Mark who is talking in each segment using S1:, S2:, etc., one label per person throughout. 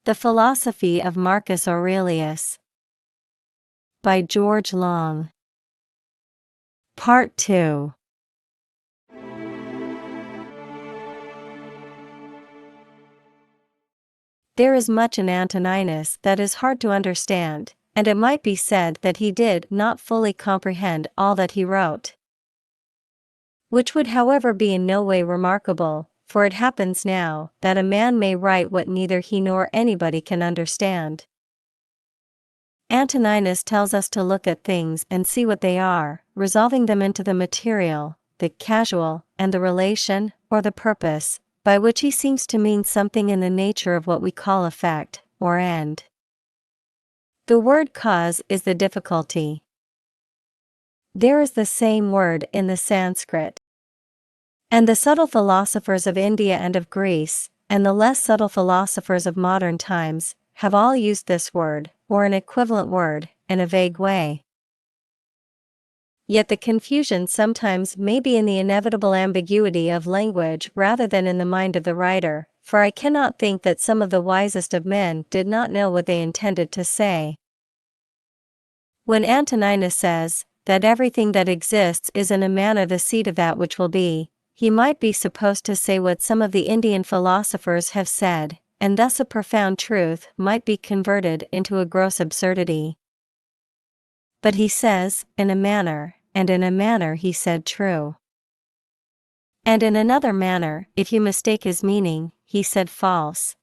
S1: The Philosophy of Marcus Aurelius by George Long. Part 2. There is much in Antoninus that is hard to understand, and it might be said that he did not fully comprehend all that he wrote. Which would however be in no way remarkable, for it happens now that a man may write what neither he nor anybody can understand. Antoninus tells us to look at things and see what they are, resolving them into the material, the casual, and the relation, or the purpose, by which he seems to mean something in the nature of what we call effect, or end. The word cause is the difficulty. There is the same word in the Sanskrit. And the subtle philosophers of India and of Greece, and the less subtle philosophers of modern times, have all used this word, or an equivalent word, in a vague way. Yet the confusion sometimes may be in the inevitable ambiguity of language rather than in the mind of the writer, for I cannot think that some of the wisest of men did not know what they intended to say. When Antoninus says, that everything that exists is in a manner the seed of that which will be, he might be supposed to say what some of the Indian philosophers have said, and thus a profound truth might be converted into a gross absurdity. But he says, in a manner, and in a manner he said true. And in another manner, if you mistake his meaning, he said false.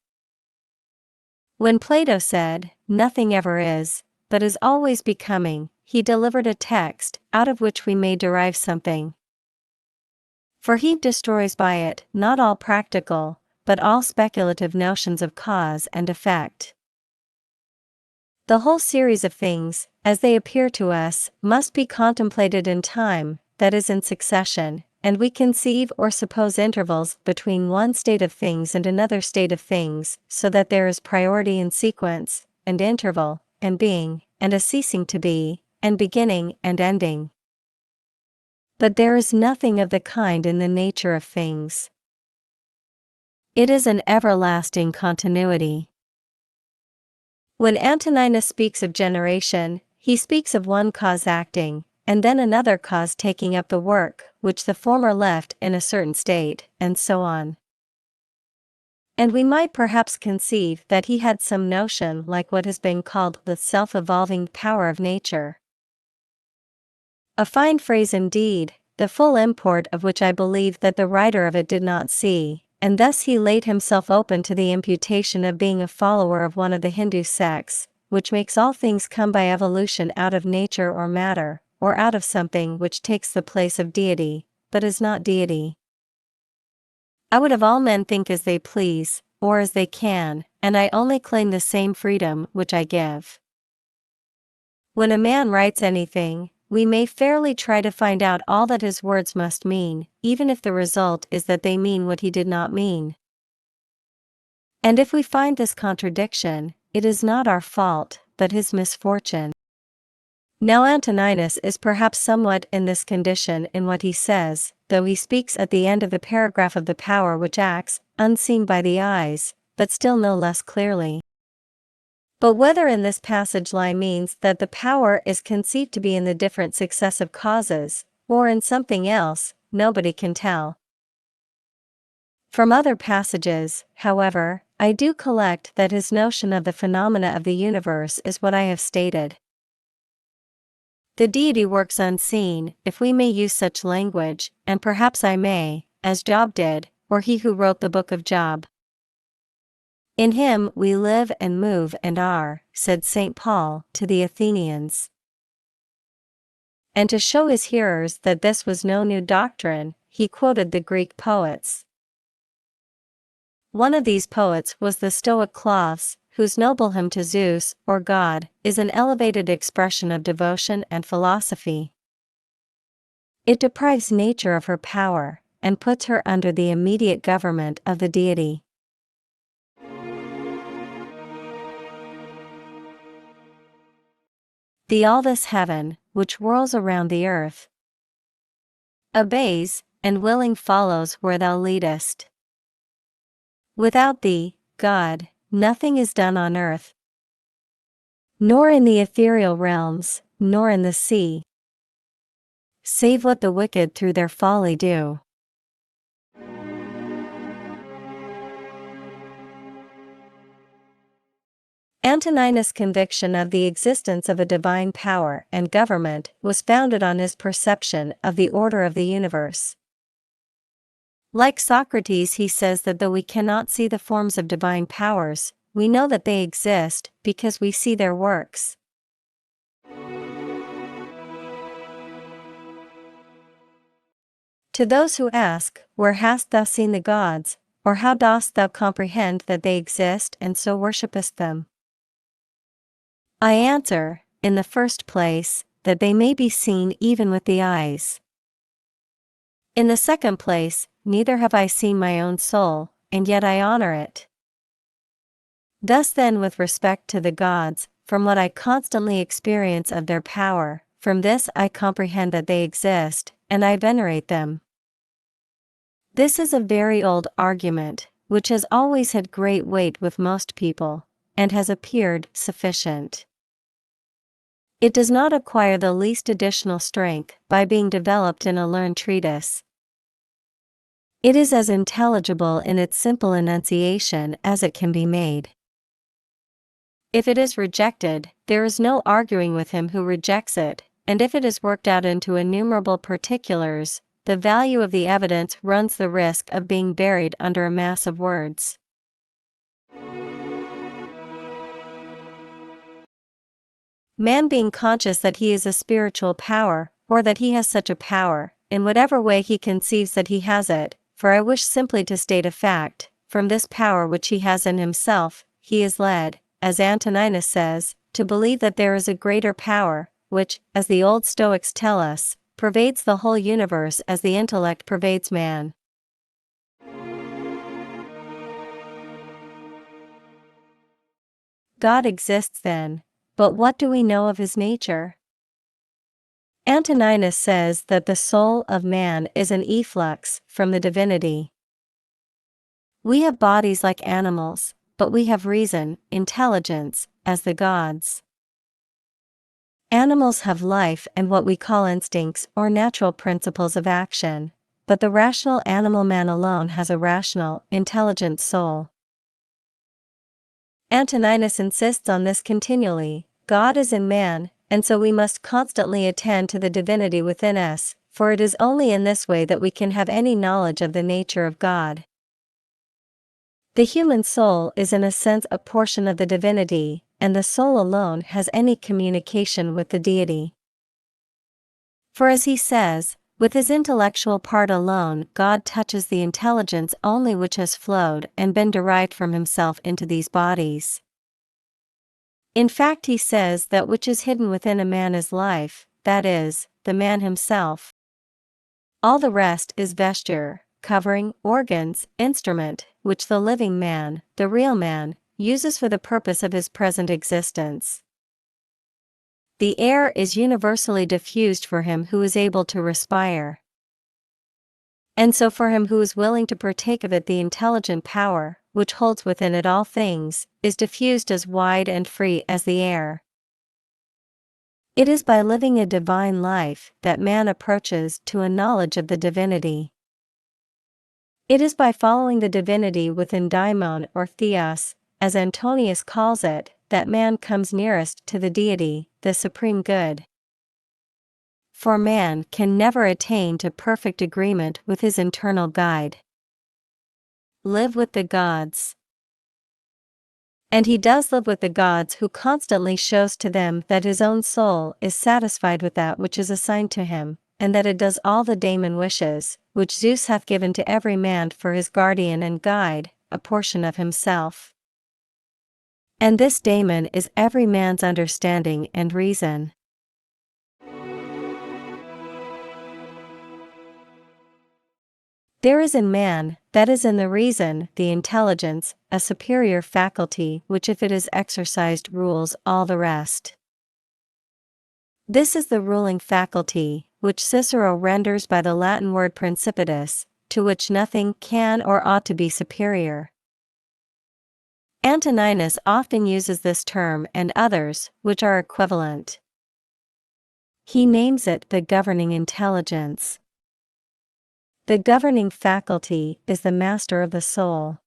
S1: When Plato said, nothing ever is, but is always becoming, he delivered a text, out of which we may derive something. For he destroys by it, not all practical, but all speculative notions of cause and effect. The whole series of things, as they appear to us, must be contemplated in time, that is in succession, and we conceive or suppose intervals between one state of things and another state of things, so that there is priority in sequence, and interval, and being, and a ceasing to be, and beginning and ending. But there is nothing of the kind in the nature of things. It is an everlasting continuity. When Antoninus speaks of generation, he speaks of one cause acting, and then another cause taking up the work, which the former left in a certain state, and so on. And we might perhaps conceive that he had some notion like what has been called the self-evolving power of nature. A fine phrase indeed, the full import of which I believe that the writer of it did not see, and thus he laid himself open to the imputation of being a follower of one of the Hindu sects, which makes all things come by evolution out of nature or matter, or out of something which takes the place of deity, but is not deity. I would have all men think as they please, or as they can, and I only claim the same freedom which I give. When a man writes anything, we may fairly try to find out all that his words must mean, even if the result is that they mean what he did not mean. And if we find this contradiction, it is not our fault, but his misfortune. Now Antoninus is perhaps somewhat in this condition in what he says, though he speaks at the end of the paragraph of the power which acts, unseen by the eyes, but still no less clearly. But whether in this passage lie means that the power is conceived to be in the different successive causes, or in something else, nobody can tell. From other passages, however, I do collect that his notion of the phenomena of the universe is what I have stated. The deity works unseen, if we may use such language, and perhaps I may, as Job did, or he who wrote the book of Job. In him we live and move and are, said St. Paul to the Athenians. And to show his hearers that this was no new doctrine, he quoted the Greek poets. One of these poets was the Stoic Claus, whose noble hymn to Zeus, or God, is an elevated expression of devotion and philosophy. It deprives nature of her power, and puts her under the immediate government of the deity. The all this heaven, which whirls around the earth, obeys, and willing follows where thou leadest. Without thee, God, nothing is done on earth, nor in the ethereal realms, nor in the sea, save what the wicked through their folly do. Antoninus' conviction of the existence of a divine power and government was founded on his perception of the order of the universe. Like Socrates, he says that though we cannot see the forms of divine powers, we know that they exist because we see their works. To those who ask, "Where hast thou seen the gods?" or "How dost thou comprehend that they exist and so worshippest them?" I answer, in the first place, that they may be seen even with the eyes. In the second place, neither have I seen my own soul, and yet I honor it. Thus then, with respect to the gods, from what I constantly experience of their power, from this I comprehend that they exist, and I venerate them. This is a very old argument, which has always had great weight with most people, and has appeared sufficient. It does not acquire the least additional strength by being developed in a learned treatise. It is as intelligible in its simple enunciation as it can be made. If it is rejected, there is no arguing with him who rejects it, and if it is worked out into innumerable particulars, the value of the evidence runs the risk of being buried under a mass of words. Man being conscious that he is a spiritual power, or that he has such a power, in whatever way he conceives that he has it, for I wish simply to state a fact, from this power which he has in himself, he is led, as Antoninus says, to believe that there is a greater power, which, as the old Stoics tell us, pervades the whole universe as the intellect pervades man. God exists then, but what do we know of his nature? Antoninus says that the soul of man is an efflux from the divinity. We have bodies like animals, but we have reason, intelligence, as the gods. Animals have life and what we call instincts or natural principles of action, but the rational animal man alone has a rational, intelligent soul. Antoninus insists on this continually. God is in man, and so we must constantly attend to the divinity within us, for it is only in this way that we can have any knowledge of the nature of God. The human soul is in a sense a portion of the divinity, and the soul alone has any communication with the deity. For as he says, with his intellectual part alone God touches the intelligence only which has flowed and been derived from himself into these bodies. In fact, he says that which is hidden within a man is life, that is, the man himself. All the rest is vesture, covering, organs, instrument, which the living man, the real man, uses for the purpose of his present existence. The air is universally diffused for him who is able to respire. And so for him who is willing to partake of it, the intelligent power, which holds within it all things, is diffused as wide and free as the air. It is by living a divine life that man approaches to a knowledge of the divinity. It is by following the divinity within daimon or theos, as Antonius calls it, that man comes nearest to the deity, the supreme good. For man can never attain to perfect agreement with his internal guide. Live with the gods. And he does live with the gods who constantly shows to them that his own soul is satisfied with that which is assigned to him, and that it does all the daemon wishes, which Zeus hath given to every man for his guardian and guide, a portion of himself. And this daemon is every man's understanding and reason. There is in man, that is in the reason, the intelligence, a superior faculty which if it is exercised rules all the rest. This is the ruling faculty, which Cicero renders by the Latin word principitus, to which nothing can or ought to be superior. Antoninus often uses this term and others, which are equivalent. He names it the governing intelligence. The governing faculty is the master of the soul.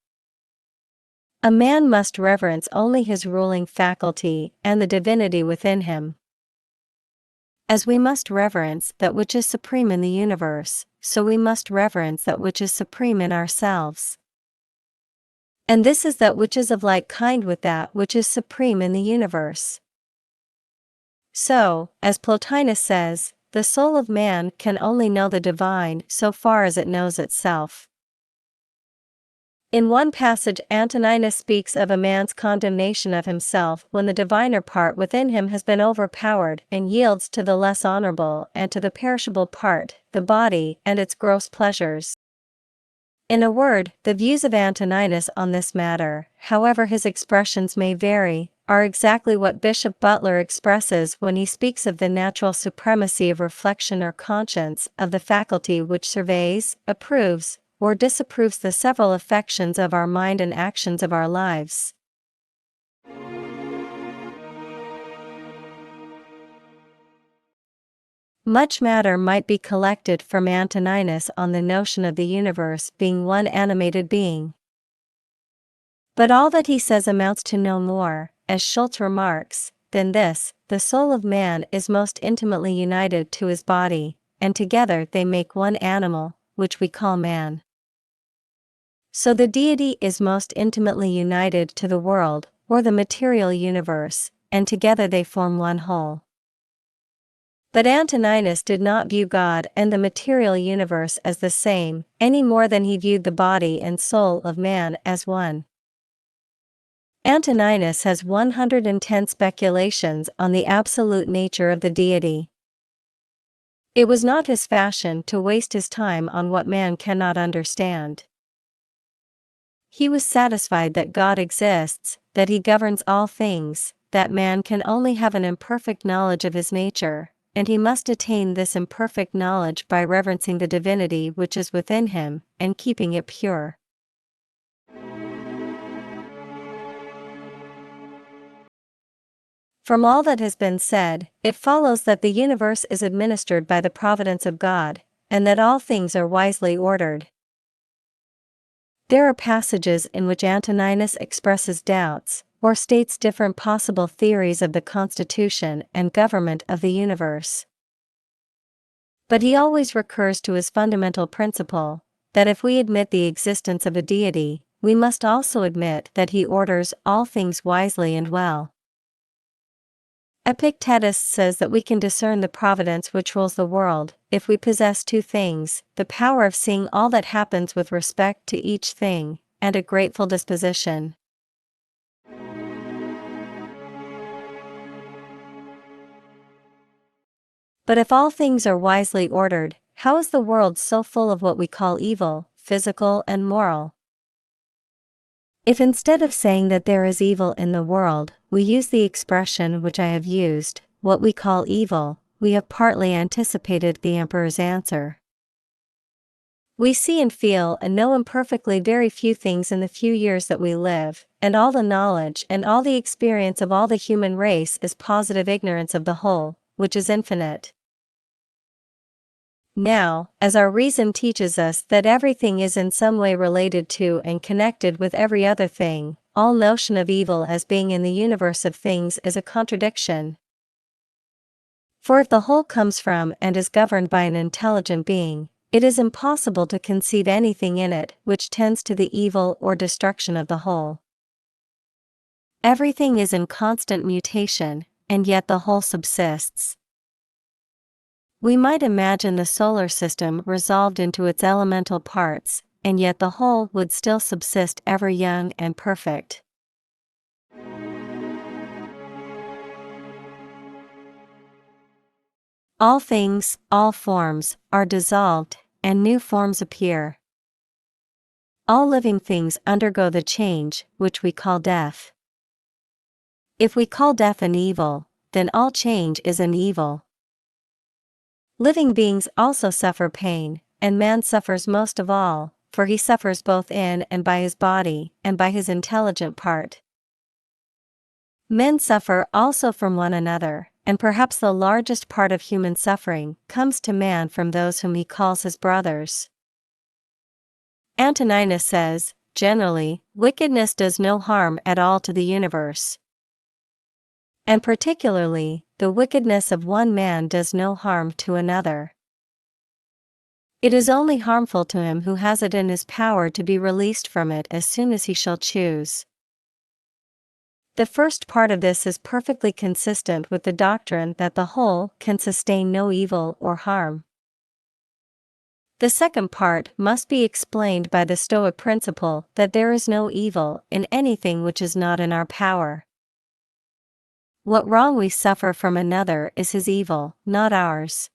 S1: A man must reverence only his ruling faculty and the divinity within him. As we must reverence that which is supreme in the universe, so we must reverence that which is supreme in ourselves. And this is that which is of like kind with that which is supreme in the universe. So, as Plotinus says, the soul of man can only know the divine so far as it knows itself. In one passage, Antoninus speaks of a man's condemnation of himself when the diviner part within him has been overpowered and yields to the less honorable and to the perishable part, the body and its gross pleasures. In a word, the views of Antoninus on this matter, however his expressions may vary, are exactly what Bishop Butler expresses when he speaks of the natural supremacy of reflection or conscience, of the faculty which surveys, approves, or disapproves the several affections of our mind and actions of our lives. Much matter might be collected from Antoninus on the notion of the universe being one animated being. But all that he says amounts to no more, as Schultz remarks, than this: the soul of man is most intimately united to his body, and together they make one animal, which we call man. So the deity is most intimately united to the world, or the material universe, and together they form one whole. But Antoninus did not view God and the material universe as the same, any more than he viewed the body and soul of man as one. Antoninus has 110 speculations on the absolute nature of the deity. It was not his fashion to waste his time on what man cannot understand. He was satisfied that God exists, that he governs all things, that man can only have an imperfect knowledge of his nature, and he must attain this imperfect knowledge by reverencing the divinity which is within him, and keeping it pure. From all that has been said, it follows that the universe is administered by the providence of God, and that all things are wisely ordered. There are passages in which Antoninus expresses doubts, or states different possible theories of the constitution and government of the universe. But he always recurs to his fundamental principle, that if we admit the existence of a deity, we must also admit that he orders all things wisely and well. Epictetus says that we can discern the providence which rules the world, if we possess two things: the power of seeing all that happens with respect to each thing, and a grateful disposition. But if all things are wisely ordered, how is the world so full of what we call evil, physical and moral? If instead of saying that there is evil in the world, we use the expression which I have used, what we call evil, we have partly anticipated the emperor's answer. We see and feel and know imperfectly very few things in the few years that we live, and all the knowledge and all the experience of all the human race is positive ignorance of the whole, which is infinite. Now, as our reason teaches us that everything is in some way related to and connected with every other thing, all notion of evil as being in the universe of things is a contradiction. For if the whole comes from and is governed by an intelligent being, it is impossible to conceive anything in it which tends to the evil or destruction of the whole. Everything is in constant mutation, and yet the whole subsists. We might imagine the solar system resolved into its elemental parts, and yet the whole would still subsist ever young and perfect. All things, all forms, are dissolved, and new forms appear. All living things undergo the change, which we call death. If we call death an evil, then all change is an evil. Living beings also suffer pain, and man suffers most of all, for he suffers both in and by his body, and by his intelligent part. Men suffer also from one another, and perhaps the largest part of human suffering comes to man from those whom he calls his brothers. Antoninus says, generally, wickedness does no harm at all to the universe. And particularly, the wickedness of one man does no harm to another. It is only harmful to him who has it in his power to be released from it as soon as he shall choose. The first part of this is perfectly consistent with the doctrine that the whole can sustain no evil or harm. The second part must be explained by the Stoic principle that there is no evil in anything which is not in our power. What wrong we suffer from another is his evil, not ours.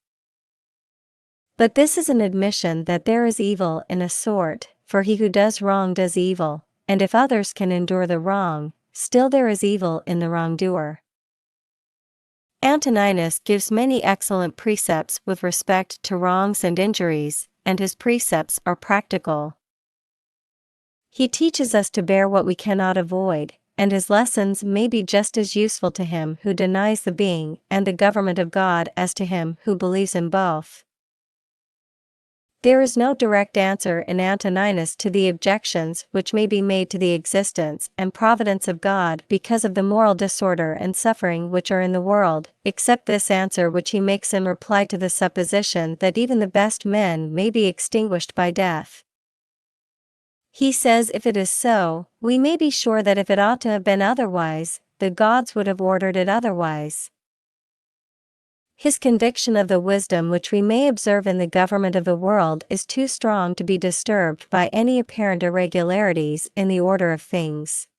S1: But this is an admission that there is evil in a sort, for he who does wrong does evil, and if others can endure the wrong, still there is evil in the wrongdoer. Antoninus gives many excellent precepts with respect to wrongs and injuries, and his precepts are practical. He teaches us to bear what we cannot avoid, and his lessons may be just as useful to him who denies the being and the government of God as to him who believes in both. There is no direct answer in Antoninus to the objections which may be made to the existence and providence of God because of the moral disorder and suffering which are in the world, except this answer which he makes in reply to the supposition that even the best men may be extinguished by death. He says if it is so, we may be sure that if it ought to have been otherwise, the gods would have ordered it otherwise. His conviction of the wisdom which we may observe in the government of the world is too strong to be disturbed by any apparent irregularities in the order of things.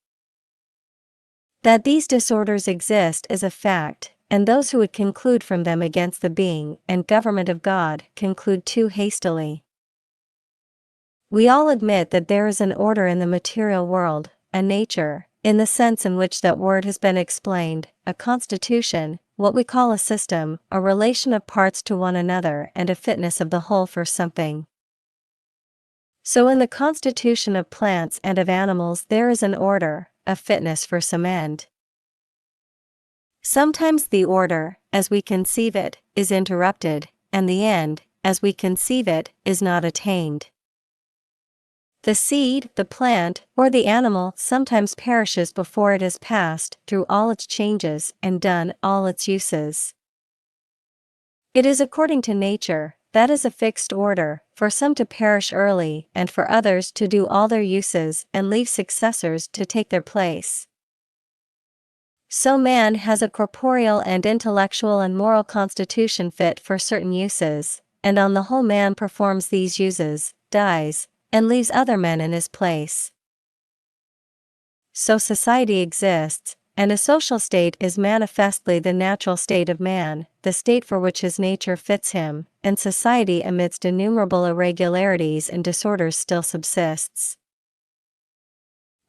S1: That these disorders exist is a fact, and those who would conclude from them against the being and government of God conclude too hastily. We all admit that there is an order in the material world, a nature, in the sense in which that word has been explained, a constitution, what we call a system, a relation of parts to one another and a fitness of the whole for something. So in the constitution of plants and of animals there is an order, a fitness for some end. Sometimes the order, as we conceive it, is interrupted, and the end, as we conceive it, is not attained. The seed, the plant, or the animal sometimes perishes before it has passed through all its changes and done all its uses. It is according to nature, that is a fixed order, for some to perish early and for others to do all their uses and leave successors to take their place. So man has a corporeal and intellectual and moral constitution fit for certain uses, and on the whole man performs these uses, dies, and leaves other men in his place. So society exists, and a social state is manifestly the natural state of man, the state for which his nature fits him, and society amidst innumerable irregularities and disorders still subsists.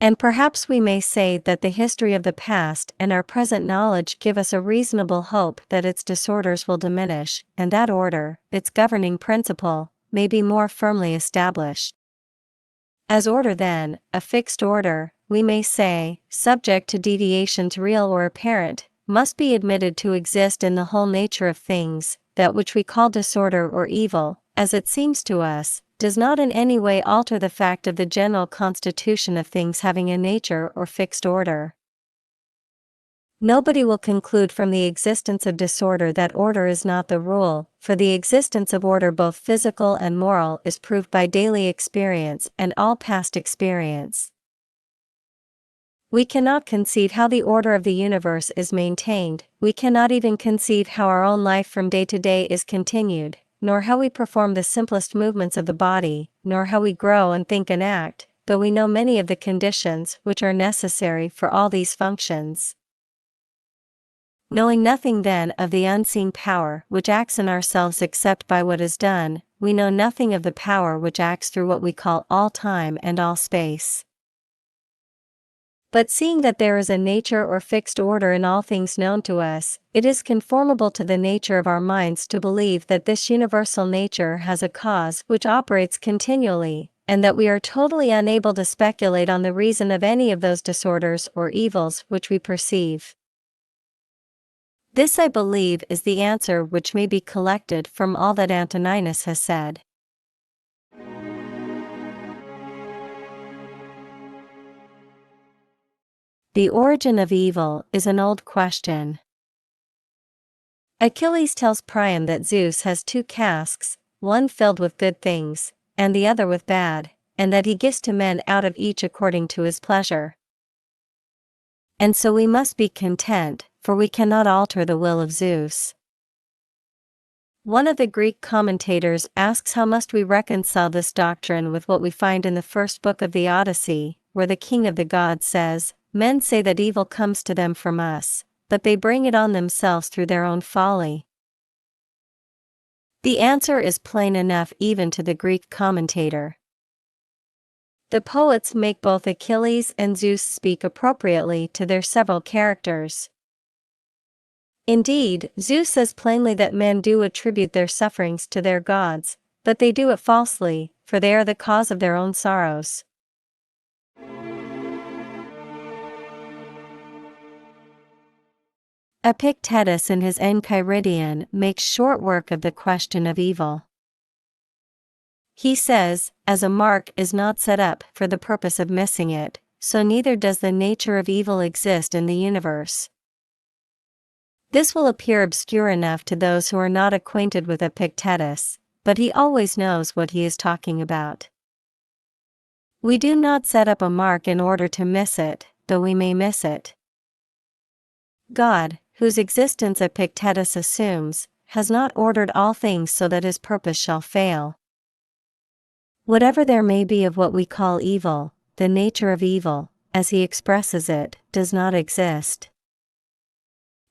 S1: And perhaps we may say that the history of the past and our present knowledge give us a reasonable hope that its disorders will diminish, and that order, its governing principle, may be more firmly established. As order then, a fixed order, we may say, subject to deviations real or apparent, must be admitted to exist in the whole nature of things. That which we call disorder or evil, as it seems to us, does not in any way alter the fact of the general constitution of things having a nature or fixed order. Nobody will conclude from the existence of disorder that order is not the rule, for the existence of order both physical and moral is proved by daily experience and all past experience. We cannot conceive how the order of the universe is maintained, we cannot even conceive how our own life from day to day is continued, nor how we perform the simplest movements of the body, nor how we grow and think and act, though we know many of the conditions which are necessary for all these functions. Knowing nothing then of the unseen power which acts in ourselves except by what is done, we know nothing of the power which acts through what we call all time and all space. But seeing that there is a nature or fixed order in all things known to us, it is conformable to the nature of our minds to believe that this universal nature has a cause which operates continually, and that we are totally unable to speculate on the reason of any of those disorders or evils which we perceive. This I believe is the answer which may be collected from all that Antoninus has said. The origin of evil is an old question. Achilles tells Priam that Zeus has two casks, one filled with good things, and the other with bad, and that he gives to men out of each according to his pleasure. And so we must be content, for we cannot alter the will of Zeus. One of the Greek commentators asks how must we reconcile this doctrine with what we find in the first book of the Odyssey, where the king of the gods says, "Men say that evil comes to them from us, but they bring it on themselves through their own folly." The answer is plain enough even to the Greek commentator. The poets make both Achilles and Zeus speak appropriately to their several characters. Indeed, Zeus says plainly that men do attribute their sufferings to their gods, but they do it falsely, for they are the cause of their own sorrows. Epictetus in his Enchiridion makes short work of the question of evil. He says, as a mark is not set up for the purpose of missing it, so neither does the nature of evil exist in the universe. This will appear obscure enough to those who are not acquainted with Epictetus, but he always knows what he is talking about. We do not set up a mark in order to miss it, though we may miss it. God, whose existence Epictetus assumes, has not ordered all things so that his purpose shall fail. Whatever there may be of what we call evil, the nature of evil, as he expresses it, does not exist.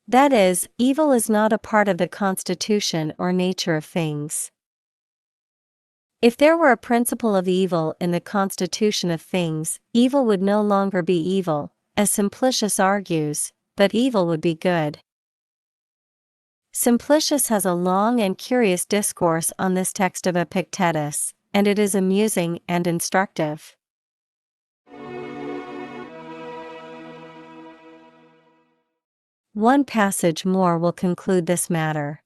S1: That is, evil is not a part of the constitution or nature of things. If there were a principle of evil in the constitution of things, evil would no longer be evil, as Simplicius argues, but evil would be good. Simplicius has a long and curious discourse on this text of Epictetus, and it is amusing and instructive. One passage more will conclude this matter.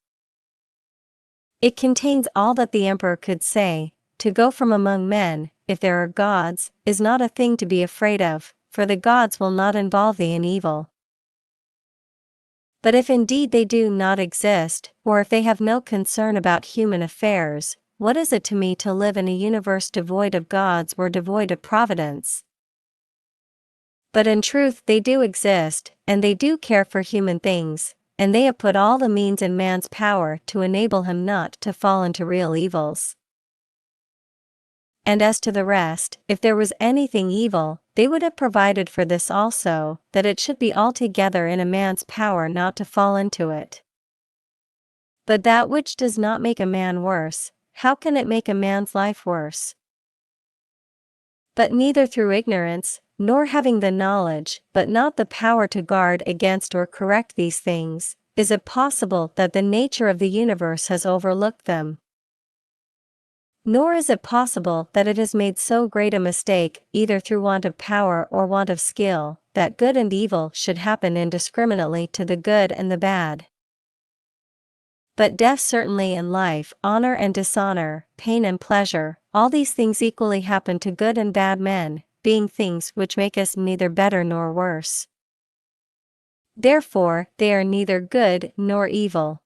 S1: It contains all that the emperor could say. To go from among men, if there are gods, is not a thing to be afraid of, for the gods will not involve thee in evil. But if indeed they do not exist, or if they have no concern about human affairs, what is it to me to live in a universe devoid of gods or devoid of providence? But in truth they do exist, and they do care for human things, and they have put all the means in man's power to enable him not to fall into real evils. And as to the rest, if there was anything evil, they would have provided for this also, that it should be altogether in a man's power not to fall into it. But that which does not make a man worse, how can it make a man's life worse? But neither through ignorance, nor having the knowledge, but not the power to guard against or correct these things, is it possible that the nature of the universe has overlooked them. Nor is it possible that it has made so great a mistake, either through want of power or want of skill, that good and evil should happen indiscriminately to the good and the bad. But death certainly and life, honor and dishonor, pain and pleasure, all these things equally happen to good and bad men, being things which make us neither better nor worse. Therefore, they are neither good nor evil.